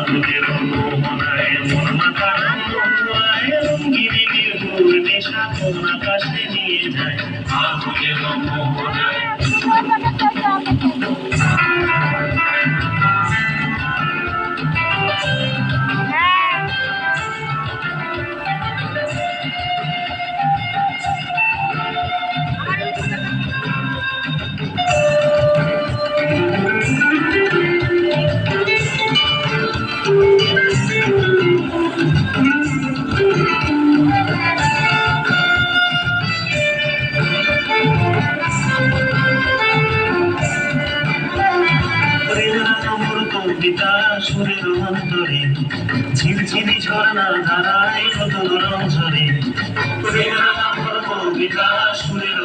আগুনের মোহনায় মন মাতানো মোহনায় রঙ্গিনী নির্ভুল নেশা কোন আকাশে নিয়ে যায় আগুনের মোহনায়। কবিতা সুরের অন্তরে ঝিরঝিরি ঝর্ণা ধারায় নতুন রং ঝরে কবিতা সুরের